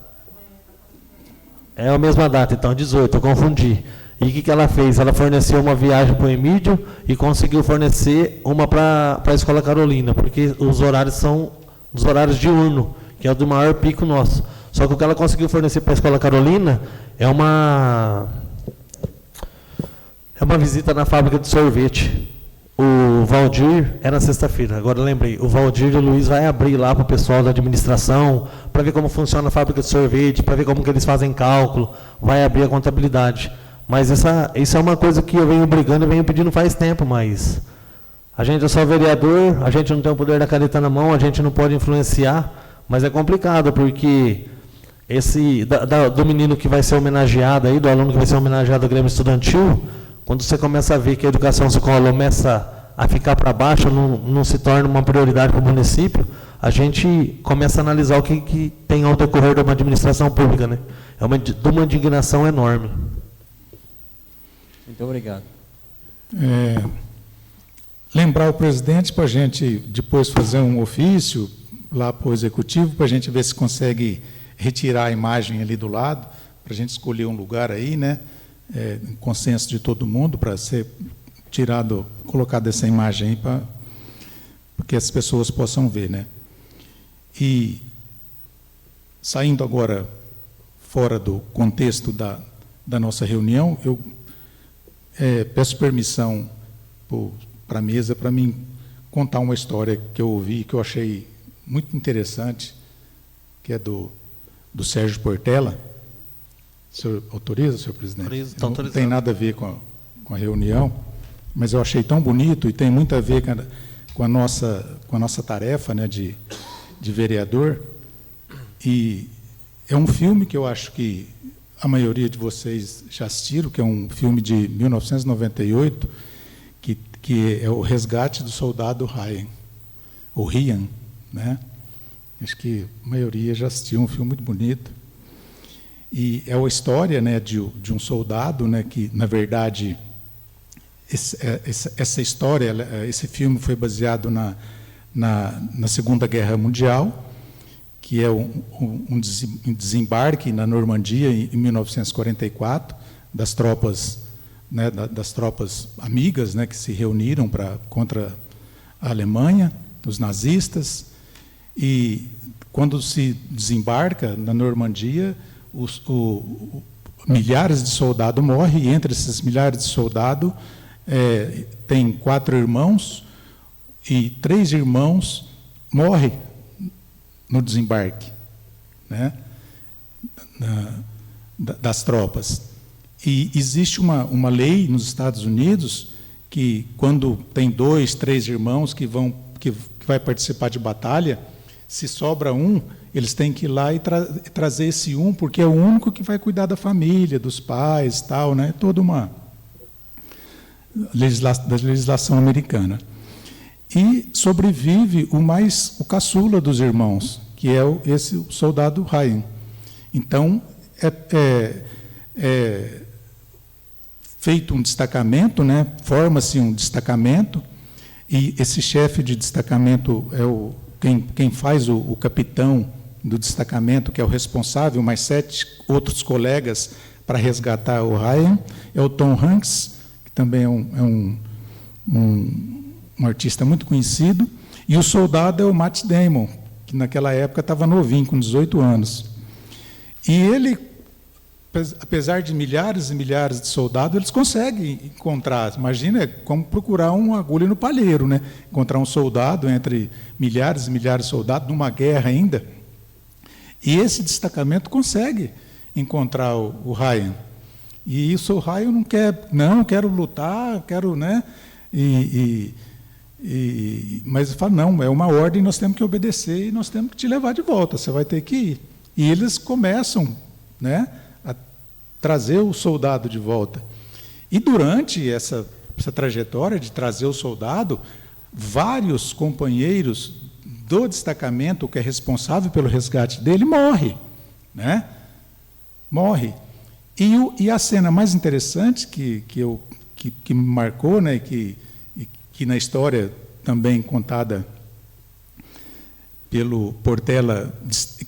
É a mesma data, então, 18, eu confundi. E o que ela fez? Ela forneceu uma viagem para o Emídio e conseguiu fornecer uma para a Escola Carolina, porque os horários são os horários diurnos, que é o do maior pico nosso. Só que o que ela conseguiu fornecer para a Escola Carolina é uma visita na fábrica de sorvete. O Valdir era sexta-feira, agora eu lembrei. O Valdir e o Luiz vai abrir lá para o pessoal da administração, para ver como funciona a fábrica de sorvete, para ver como que eles fazem cálculo, vai abrir a contabilidade. Mas isso é uma coisa que eu venho brigando e venho pedindo faz tempo, mas a gente é só vereador, a gente não tem o poder da caneta na mão, a gente não pode influenciar, mas é complicado, porque do menino que vai ser homenageado aí, do aluno que vai ser homenageado do Grêmio Estudantil, quando você começa a ver que a educação escolar começa a ficar para baixo, não se torna uma prioridade para o município, a gente começa a analisar o que tem ao decorrer de uma administração pública, né? É uma indignação enorme. Muito obrigado. Lembrar o presidente para a gente depois fazer um ofício lá para o executivo, para a gente ver se consegue retirar a imagem ali do lado, para a gente escolher um lugar aí, né? Consenso de todo mundo para ser colocada essa imagem aí para que as pessoas possam ver, né? E saindo agora fora do contexto da nossa reunião, eu peço permissão para a mesa para mim contar uma história que eu ouvi, que eu achei muito interessante, que é do Sérgio Portela. O senhor autoriza, senhor presidente? Não tem nada a ver com a reunião, mas eu achei tão bonito e tem muito a ver com a nossa tarefa, né, de vereador. E é um filme que eu acho que a maioria de vocês já assistiram, que é um filme de 1998, que é o Resgate do Soldado Ryan, ou Ryan, né? Acho que a maioria já assistiu, um filme muito bonito. E é a história, né, de um soldado, né, que, na verdade, essa história, esse filme foi baseado na Segunda Guerra Mundial, que é um desembarque na Normandia em 1944 das tropas, né, das tropas amigas, né, que se reuniram contra a Alemanha, os nazistas. E quando se desembarca na Normandia, milhares de soldados morrem, e entre esses milhares de soldados tem 4 irmãos, e 3 irmãos morrem no desembarque, né, das tropas. E existe uma lei nos Estados Unidos que, quando tem 2, 3 irmãos que vai participar de batalha, se sobra um, eles têm que ir lá e trazer esse um, porque é o único que vai cuidar da família, dos pais, tal, né? Toda uma legislação americana. E sobrevive o caçula dos irmãos, que é esse soldado Ryan. Então, feito um destacamento, né? Forma-se um destacamento, e esse chefe de destacamento quem faz o capitão do destacamento, que é o responsável, mais 7 outros colegas para resgatar o Ryan, é o Tom Hanks, que também é um artista muito conhecido, e o soldado é o Matt Damon, que naquela época estava novinho, com 18 anos. E ele, apesar de milhares e milhares de soldados, eles conseguem encontrar. Imagina, é como procurar uma agulha no palheiro, né? Encontrar um soldado entre milhares e milhares de soldados, numa guerra ainda. E esse destacamento consegue encontrar o Ryan. E isso o Ryan não quero lutar, quero, né? Mas ele fala, não, é uma ordem, nós temos que obedecer e nós temos que te levar de volta, você vai ter que ir. E eles começam, né, a trazer o soldado de volta. E durante essa trajetória de trazer o soldado, vários companheiros do destacamento, que é responsável pelo resgate dele, morre, né? Morre. E a cena mais interessante que me marcou, né, que na história também contada pelo Portela,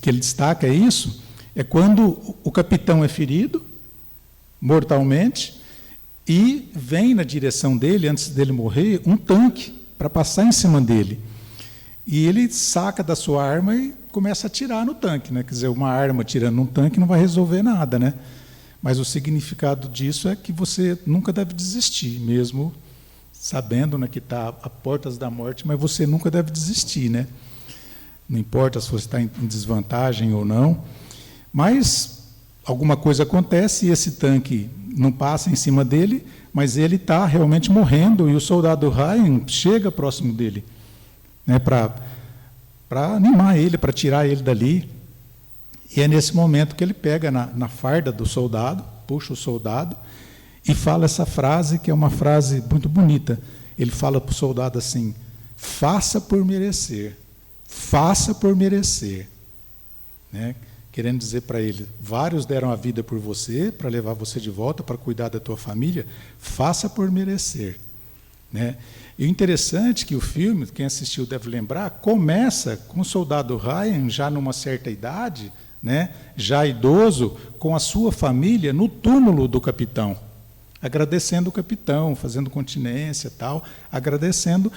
que ele destaca isso, é quando o capitão é ferido mortalmente e vem na direção dele, antes dele morrer, um tanque para passar em cima dele. E ele saca da sua arma e começa a atirar no tanque, né? Quer dizer, uma arma atirando num tanque não vai resolver nada, né? Mas o significado disso é que você nunca deve desistir, mesmo sabendo, né, que está a portas da morte, mas você nunca deve desistir, né? Não importa se você está em desvantagem ou não, mas alguma coisa acontece e esse tanque não passa em cima dele, mas ele está realmente morrendo, e o soldado Ryan chega próximo dele, né, para animar ele, para tirar ele dali. E é nesse momento que ele pega na farda do soldado, puxa o soldado, e fala essa frase, que é uma frase muito bonita. Ele fala para o soldado assim: faça por merecer, faça por merecer. Né? Querendo dizer para ele, vários deram a vida por você, para levar você de volta, para cuidar da tua família, faça por merecer. Né? E o interessante é que o filme, quem assistiu deve lembrar, começa com o soldado Ryan, já numa certa idade, né, já idoso, com a sua família no túmulo do capitão, agradecendo o capitão, fazendo continência, tal, agradecendo.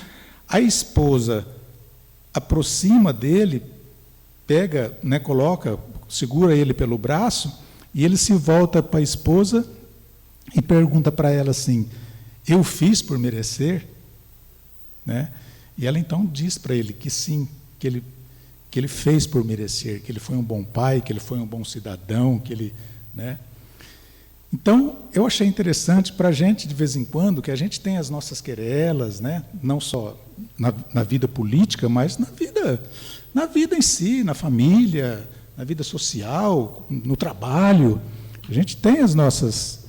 A esposa aproxima dele, pega, né, coloca, segura ele pelo braço, e ele se volta para a esposa e pergunta para ela assim: eu fiz por merecer? Né? E ela então diz para ele que sim, que ele fez por merecer, que ele foi um bom pai, que ele foi um bom cidadão, que ele, né? Então, eu achei interessante para a gente, de vez em quando, que a gente tem as nossas querelas, né? Não só na vida política, mas na vida em si, na família, na vida social, no trabalho. A gente tem as nossas,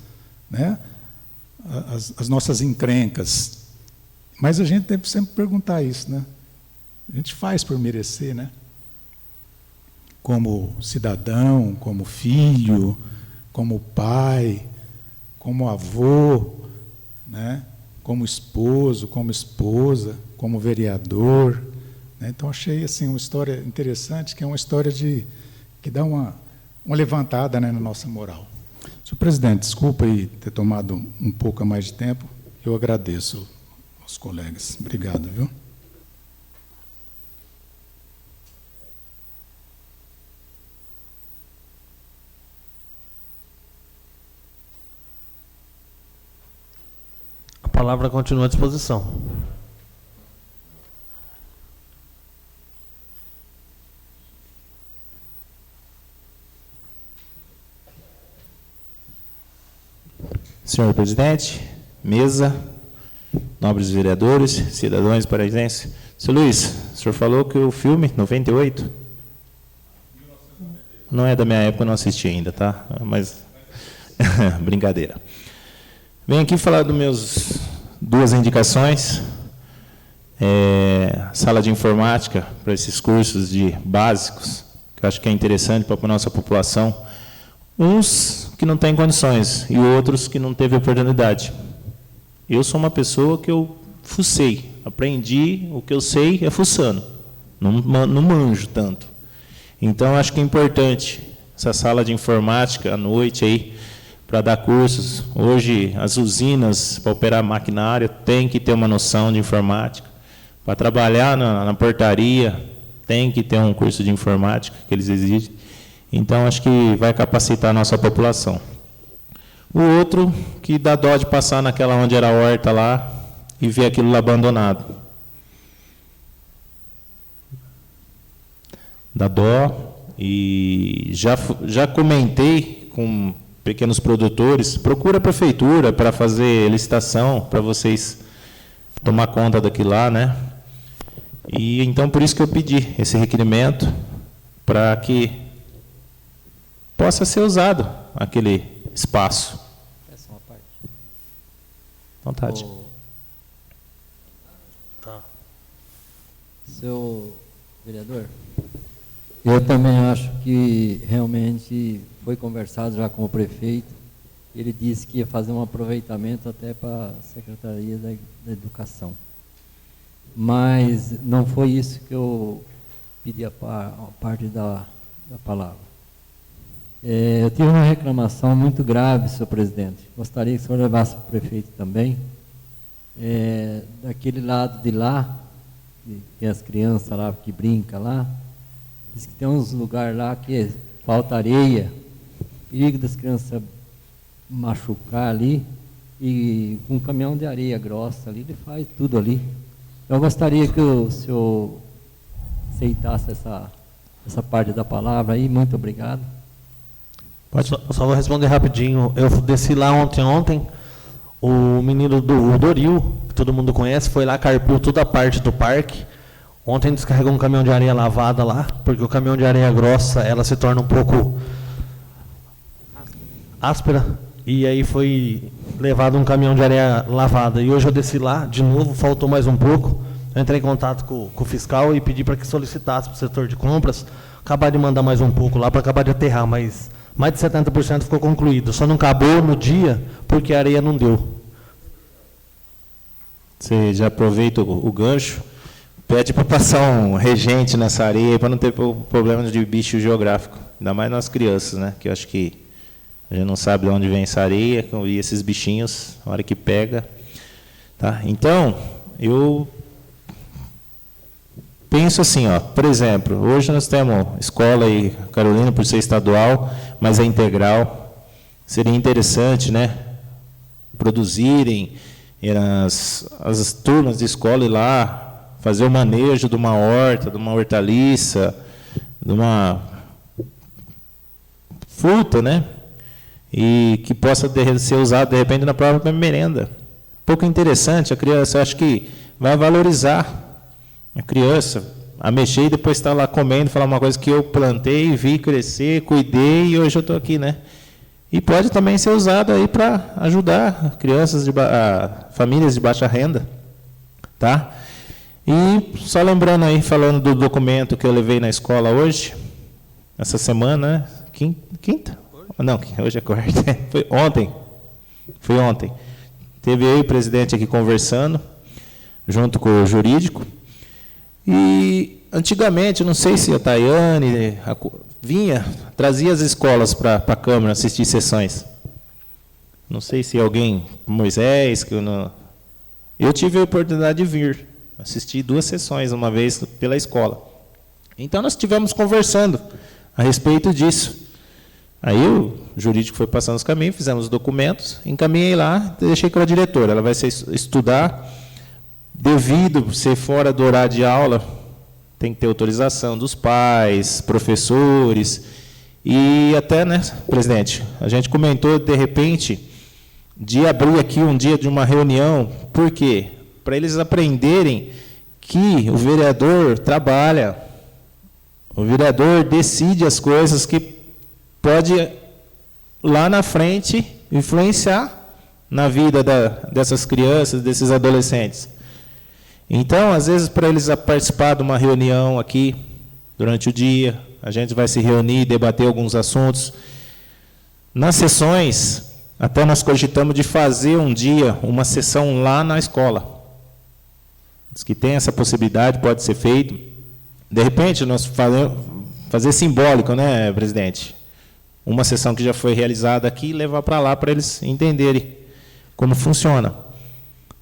né, as nossas encrencas. Mas a gente deve sempre perguntar isso, né? A gente faz por merecer, né? Como cidadão, como filho, como pai, como avô, né? Como esposo, como esposa, como vereador. Né? Então, achei assim, uma história interessante, que é uma história que dá uma levantada, né, na nossa moral. Senhor presidente, desculpa aí ter tomado um pouco a mais de tempo, eu agradeço aos colegas. Obrigado, viu? A palavra continua à disposição. Senhor presidente, mesa, nobres vereadores, cidadãos paraisenses. Senhor Luiz, o senhor falou que o filme, 98, não é da minha época, eu não assisti ainda, tá? Mas, brincadeira. Venho aqui falar das minhas duas indicações. Sala de informática para esses cursos de básicos, que eu acho que é interessante para a nossa população. Uns que não têm condições e outros que não teve oportunidade. Eu sou uma pessoa que eu fucei, aprendi o que eu sei é fuçando, não manjo tanto. Então, acho que é importante essa sala de informática à noite aí, para dar cursos. Hoje, as usinas, para operar maquinário, tem que ter uma noção de informática. Para trabalhar na portaria, tem que ter um curso de informática que eles exigem. Então, acho que vai capacitar a nossa população. O outro, que dá dó de passar naquela onde era a horta lá e ver aquilo lá abandonado. Dá dó. E já comentei com pequenos produtores, procura a prefeitura para fazer licitação, para vocês tomar conta daquilo lá, né? E então, por isso que eu pedi esse requerimento, para que possa ser usado aquele espaço. Essa é uma parte. Vontade. Tá. Seu vereador, eu também acho que realmente foi conversado já com o prefeito. Ele disse que ia fazer um aproveitamento até para a Secretaria da Educação. Mas não foi isso que eu pedi a parte da palavra. Eu tive uma reclamação muito grave, senhor presidente. Gostaria que o senhor levasse para o prefeito também. Daquele lado de lá, que tem as crianças lá que brincam lá, diz que tem uns lugares lá que falta areia, perigo das crianças machucar ali, e com um caminhão de areia grossa ali, ele faz tudo ali. Eu gostaria que o senhor aceitasse essa parte da palavra aí. Muito obrigado. Só vou responder rapidinho. Eu desci lá ontem. O menino do Doril, que todo mundo conhece, foi lá, carpiu toda a parte do parque. Ontem descarregou um caminhão de areia lavada lá, porque o caminhão de areia grossa, ela se torna um pouco áspera. E aí foi levado um caminhão de areia lavada. E hoje eu desci lá, de novo, faltou mais um pouco. Eu entrei em contato com o fiscal e pedi para que solicitasse para o setor de compras, acabar de mandar mais um pouco lá para acabar de aterrar, mas mais de 70% ficou concluído. Só não acabou no dia porque a areia não deu. Você já aproveita o gancho, pede para passar um regente nessa areia para não ter problema de bicho geográfico. Ainda mais nas crianças, né? Que eu acho que a gente não sabe de onde vem essa areia e esses bichinhos, na hora que pega. Tá? Então, eu penso assim, ó, por exemplo, hoje nós temos escola e Carolina, por ser estadual, mas é integral. Seria interessante, né, produzirem as turmas de escola ir lá, fazer o manejo de uma horta, de uma hortaliça, de uma fruta, né, e que possa ser usado, de repente, na própria merenda. Pouco interessante, a criança, eu acho que vai valorizar a criança, a mexer e depois estar lá comendo, falar uma coisa que eu plantei, vi crescer, cuidei e hoje eu estou aqui, né? E pode também ser usado aí para ajudar crianças, famílias de baixa renda, tá? E só lembrando aí, falando do documento que eu levei na escola hoje, essa semana, né? Quinta? Não, hoje é quarta. Foi ontem. Teve eu e o presidente aqui conversando, junto com o jurídico. E antigamente, não sei se a Tayane trazia as escolas para a Câmara assistir sessões. Não sei se alguém, Moisés, eu tive a oportunidade de vir, assistir 2 sessões uma vez pela escola. Então nós estivemos conversando a respeito disso. Aí o jurídico foi passando os caminhos, fizemos os documentos, encaminhei lá, deixei com a diretora. Ela vai estudar. Devido ser fora do horário de aula, tem que ter autorização dos pais, professores, e até, né, presidente, a gente comentou, de repente, de abrir aqui um dia de uma reunião, por quê? Para eles aprenderem que o vereador trabalha, o vereador decide as coisas que pode, lá na frente, influenciar na vida dessas crianças, desses adolescentes. Então, às vezes, para eles participar de uma reunião aqui, durante o dia, a gente vai se reunir, debater alguns assuntos. Nas sessões, até nós cogitamos de fazer um dia, uma sessão lá na escola. Diz que tem essa possibilidade, pode ser feito. De repente, nós fazer simbólico, né, presidente? Uma sessão que já foi realizada aqui e levar para lá para eles entenderem como funciona.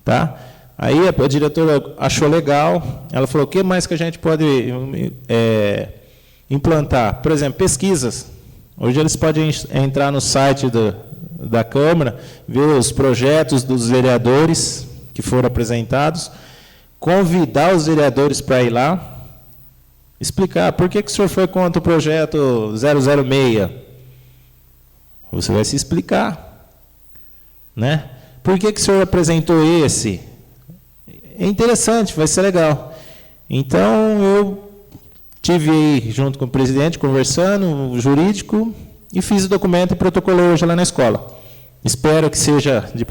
Tá? Aí a diretora achou legal, ela falou, o que mais que a gente pode implantar? Por exemplo, pesquisas. Hoje eles podem entrar no site da Câmara, ver os projetos dos vereadores que foram apresentados, convidar os vereadores para ir lá, explicar por que o senhor foi contra o projeto 006. Você vai se explicar. Né? Por que o senhor apresentou esse? É interessante, vai ser legal. Então, eu tive aí, junto com o presidente, conversando, o jurídico, e fiz o documento e protocolei hoje lá na escola. Espero que seja de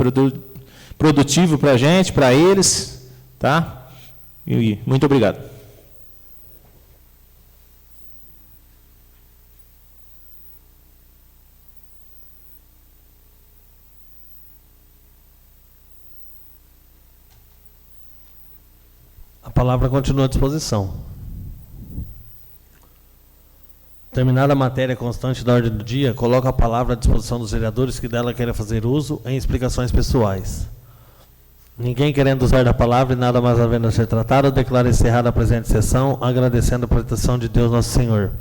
produtivo para a gente, para eles, tá? E muito obrigado. A palavra continua à disposição. Terminada a matéria constante da ordem do dia, coloco a palavra à disposição dos vereadores que dela queiram fazer uso em explicações pessoais. Ninguém querendo usar da palavra e nada mais havendo a ser tratado, declaro encerrada a presente sessão, agradecendo a proteção de Deus Nosso Senhor.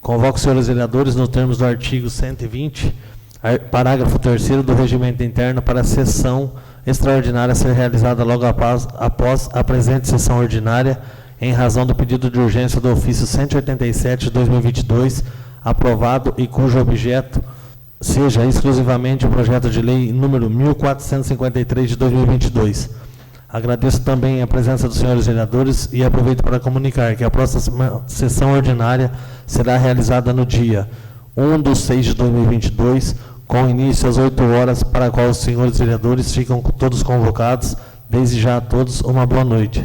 Convoco os senhores vereadores, nos termos do artigo 120, parágrafo 3º do Regimento Interno, para a sessão extraordinária a ser realizada logo após a presente sessão ordinária, em razão do pedido de urgência do ofício 187 de 2022, aprovado e cujo objeto seja exclusivamente o projeto de lei número 1453 de 2022. Agradeço também a presença dos senhores vereadores e aproveito para comunicar que a próxima sessão ordinária será realizada no dia 1/6/2022, com início às 8 horas, para a qual os senhores vereadores ficam todos convocados. Desde já a todos uma boa noite.